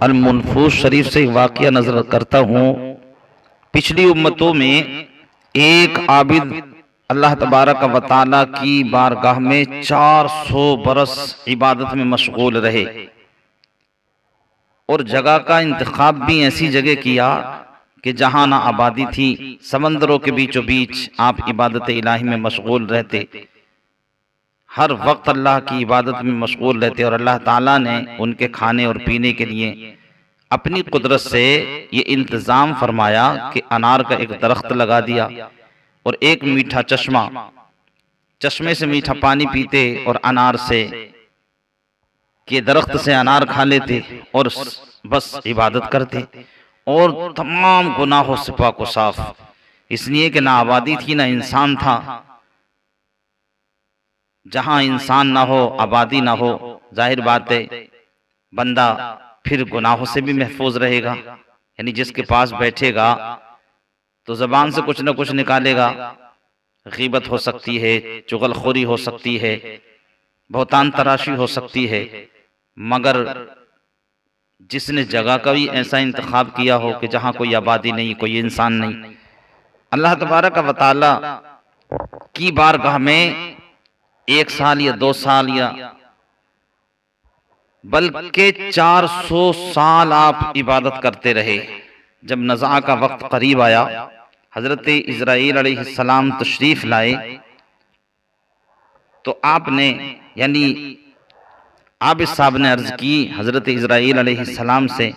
अल-मुनफूस शरीफ से वाक़या नजर करता हूँ। पिछली उम्मतों में एक आबिद अल्लाह तबारक व तआला की बारगाह में 400 बरस इबादत में मशगूल रहे और जगह का इंतखाब भी ऐसी जगह किया कि जहां ना आबादी थी, समंदरों के बीचों बीच आप इबादत इलाही में मशगूल रहते, हर वक्त अल्लाह की इबादत में मशगूल रहते। और अल्लाह ताला ने उनके खाने और पीने के लिए अपनी कुदरत से ये इंतज़ाम फरमाया कि अनार का एक दरख्त लगा दिया और एक मीठा चश्मा, चश्मे से मीठा पानी पीते और अनार से के दरख्त से अनार खा लेते और बस इबादत करते और तमाम गुनाहों से पाक व साफ। इसलिए कि ना आबादी थी ना इंसान था। जहां इंसान ना हो, आबादी ना हो, जाहिर बात है बंदा फिर गुनाहों से भी महफूज रहेगा। यानी जिसके पास बैठेगा तो जबान से कुछ ना कुछ निकालेगा, गीबत हो सकती है, चुगलखोरी हो सकती है, बहुतान तराशी हो सकती है, मगर जिसने जगह का भी ऐसा इंतखाब किया हो कि जहां कोई आबादी नहीं, कोई इंसान नहीं, अल्लाह तबारक व तआला की बारगाह में 1 साल या 2 साल या बल्कि 400 साल आप इबादत करते रहे। जब नज़ा का वक्त करीब आया, हजरत इज़राइल अलैहिस्सलाम तशरीफ लाए तो आपने यानी आबिद साहब ने अर्ज की हजरत इज़राइल अलैहिस्सलाम से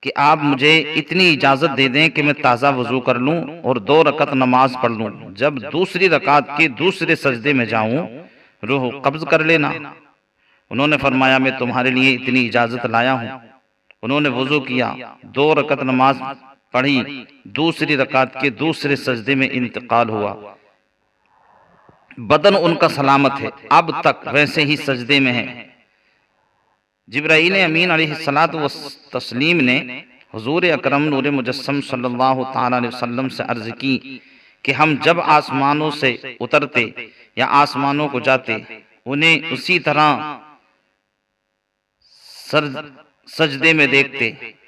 कि आप मुझे इतनी इजाजत दे दें कि मैं ताज़ा वजू कर लूं और 2 रकत नमाज पढ़ लूं। जब दूसरी रकात के दूसरे सजदे में जाऊं, रूह कब्ज कर लेना। उन्होंने फरमाया मैं तुम्हारे लिए इतनी इजाजत लाया हूं। उन्होंने वजू किया, 2 रकत नमाज पढ़ी, दूसरी रकात के दूसरे सजदे में इंतकाल हुआ। बदन उनका सलामत है, अब तक वैसे ही सजदे में है। जिब्राईल अमीन अलैहिस्सलातु व तस्लीम ने हुजूर अकरम नूर मुजस्सम सल्लल्लाहु ताला अलैहि वसल्लम से अर्ज की कि हम जब आसमानों से उतरते या आसमानों को जाते, उन्हें उसी तरह सजदे में देखते,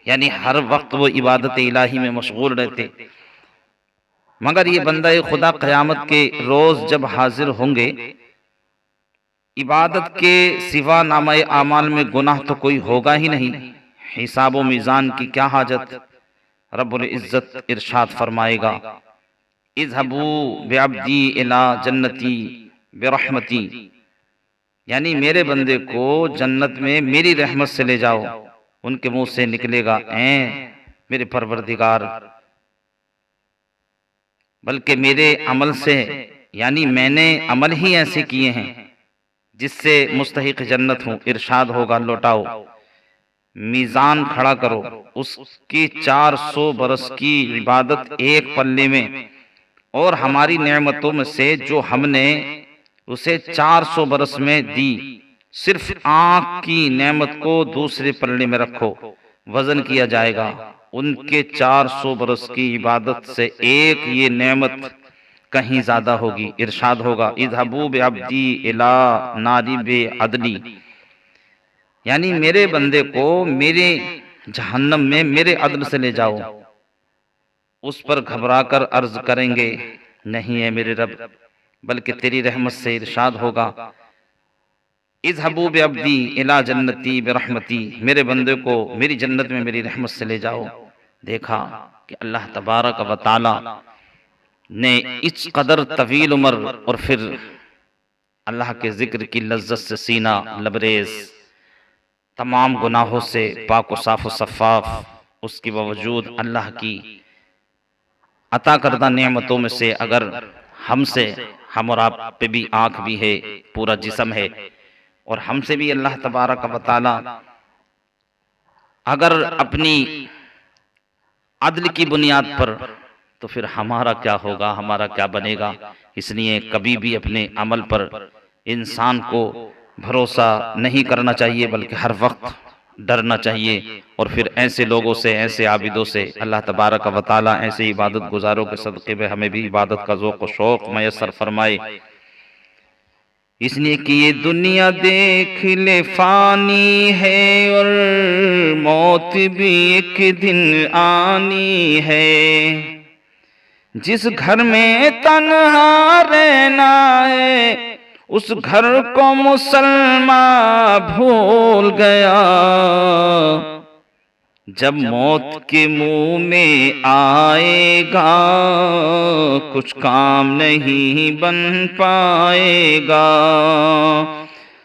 यानी हर वक्त वो इबादत इलाही में मशगूल रहते। मगर ये बंदा खुदा क़यामत के रोज जब हाजिर होंगे, इबादत के सिवा नामाए आमाल में गुनाह तो कोई होगा ही नहीं, हिसाब व मीज़ान की क्या हाजत। रब्बुल इज़्ज़त इरशाद फरमाएगा, इज़हबू बिअब्दी इला जन्नती बिरहमती, यानी मेरे बंदे को जन्नत में मेरी रहमत से ले जाओ। उनके मुंह से निकलेगा ऐ मेरे परवरदिगार, बल्कि मेरे अमल से, यानी मैंने अमल ही ऐसे किए हैं जिससे मुस्तहिक जन्नत हूं। इरशाद होगा लौटाओ, मीज़ान खड़ा करो, उसकी 400 बरस की इबादत एक पल्ले में, और हमारी नेमतों में से जो हमने उसे 400 बरस में दी, सिर्फ आंख की नेमत को दूसरे पल्ले में रखो, वजन किया जाएगा। उनके 400 बरस की इबादत से एक ये नेमत कहीं ज्यादा होगी। इरशाद होगा, इज़हबू बिअब्दी इला नारिबे अदली, यानी मेरे बंदे को मेरे जहन्नम में मेरे अदल से ले जाओ। उस पर घबराकर अर्ज करेंगे, नहीं है मेरे रब, बल्कि तेरी रहमत से। इरशाद होगा, इज़हबू बिअब्दी इला जन्नती बिरहमती, मेरे बंदे को मेरी जन्नत में मेरी रहमत से ले जाओ। देखा कि अल्लाह तबारक व तआला ने इस कदर तवील उम्र और फिर अल्लाह के जिक्र की लज्जत से सीना लबरेज, तमाम गुनाहों से पाक व साफ व सफ़ाफ, उसके बावजूद अल्लाह की अता करदा नेमतों में से अगर हमसे, हम और आप पे भी आँख भी है, पूरा जिस्म है, और हमसे भी अल्लाह तबारक व तआला अगर अपनी अदल की बुनियाद पर, तो फिर हमारा क्या होगा, हमारा क्या बनेगा। इसलिए कभी भी अपने अमल पर इंसान को भरोसा नहीं करना चाहिए, बल्कि हर वक्त डरना चाहिए। और फिर ऐसे लोगों से, ऐसे आबिदों से अल्लाह तबारक व तआला ऐसे इबादत गुजारों के सदक़े में हमें भी इबादत का ज़ौक़ व शौक़ मयस्सर फरमाए। इसलिए कि ये दुनिया देख ले फानी है और मौत भी एक दिन आनी है। जिस घर में तन्हा रहना है उस घर को मुसलमान भूल गया। जब मौत के मुंह में आएगा कुछ काम नहीं बन पाएगा।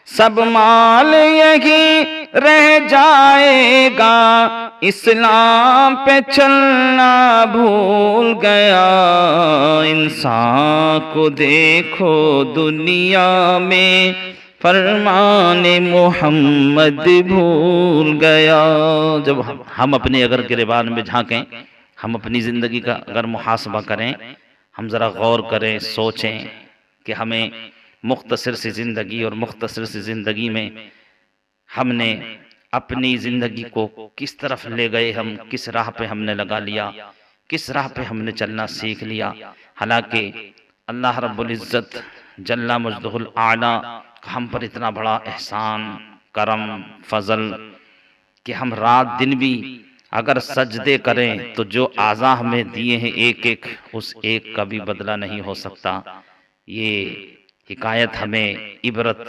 सब माल यही रह जाएगा, इस्लाम पे चलना भूल गया। इंसान को देखो दुनिया में फरमाने मोहम्मद भूल गया। जब हम अपने अगर गिरबान में झांकें, हम अपनी ज़िंदगी का अगर मुहासबा करें, हम ज़रा गौर करें, सोचें कि हमें मुख्तसर सी ज़िंदगी और मुख्तसर सी ज़िंदगी में हमने अपनी ज़िंदगी को किस तरफ ले गए, हम किस राह पे हमने लगा लिया, किस राह पे हमने चलना सीख लिया। हालांकि अल्लाह रब्बुल इज़्ज़त जल्ला मजदुहुल आला हम पर इतना बड़ा एहसान, करम, फजल कि हम रात दिन भी अगर सजदे करें तो जो आज़ा हमें दिए हैं एक एक, उस एक का भी बदला नहीं हो सकता। ये हिकायत हमें इबरत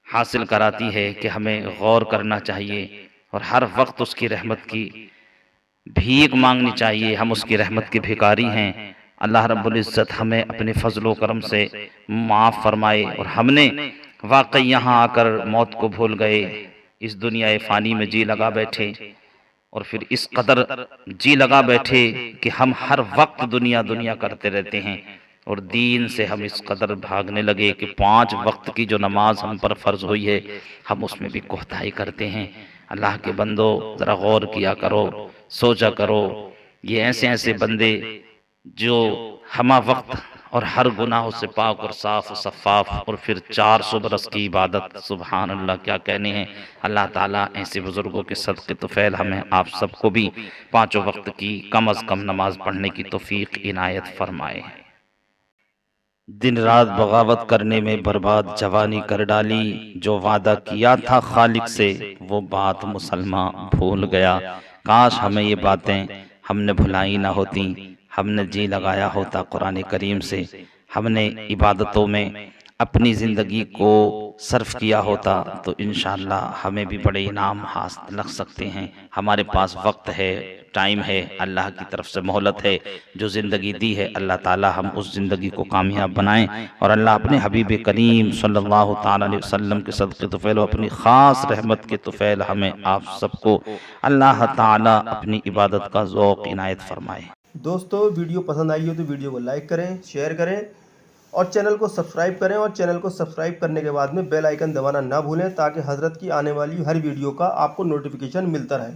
हासिल कराती है कि हमें गौर करना चाहिए और हर वक्त उसकी रहमत की भीख मांगनी चाहिए। हम उसकी रहमत के भिखारी हैं। अल्लाह रब्बुल इज़्ज़त हमें अपने फजलो करम से माफ़ फरमाए। और हमने वाकई यहाँ आकर मौत को भूल गए, इस दुनिया फ़ानी में जी लगा बैठे और फिर इस कदर जी लगा बैठे कि हम हर वक्त दुनिया दुनिया करते रहते हैं और दीन से हम इस कदर भागने लगे कि 5 वक्त की जो नमाज हम पर फ़र्ज हुई है हम उसमें भी कोताही करते हैं। अल्लाह के बंदो ज़रा गौर किया करो, सोचा करो। ये ऐसे ऐसे बंदे जो हमा वक्त और हर गुनाहों से पाक और साफ और सफ़ाफ और फिर 400 बरस की इबादत, सुबहान अल्लाह क्या कहने हैं। अल्लाह ताला ऐसे बुज़ुर्गों के सदक़े तुफ़ैल हमें आप सबको भी 5 वक्त की कम अज़ कम नमाज पढ़ने की तौफ़ीक़ इनायत फरमाए। दिन रात बगावत करने में बर्बाद जवानी कर डाली, जो वादा किया था खालिक से वो बात मुसलमान भूल गया। काश हमें ये बातें हमने भुलाई ना होती, हमने जी लगाया होता कुरान करीम से, हमने इबादतों में अपनी ज़िंदगी को सर्फ किया होता तो इंशाअल्लाह हमें भी बड़े इनाम हासिल लग सकते हैं। हमारे पास वक्त है, टाइम है, अल्लाह की तरफ से मोहलत है। जो ज़िंदगी दी है अल्लाह ताला हम उस ज़िंदगी को कामयाब बनाएं और अल्लाह अपने हबीब करीम सल्लल्लाहु ताला अलैहि वसल्लम के सदक़े तुफ़ैल अपनी ख़ास रहमत के तुफ़ैल हमें आप सबको अल्लाह ताला अपनी इबादत का ज़ौक़ इनायत फरमाए। दोस्तों वीडियो पसंद आई हो तो वीडियो को लाइक करें, शेयर करें और चैनल को सब्सक्राइब करें। और चैनल को सब्सक्राइब करने के बाद में बेल आइकन दबाना ना भूलें ताकि हज़रत की आने वाली हर वीडियो का आपको नोटिफिकेशन मिलता रहे।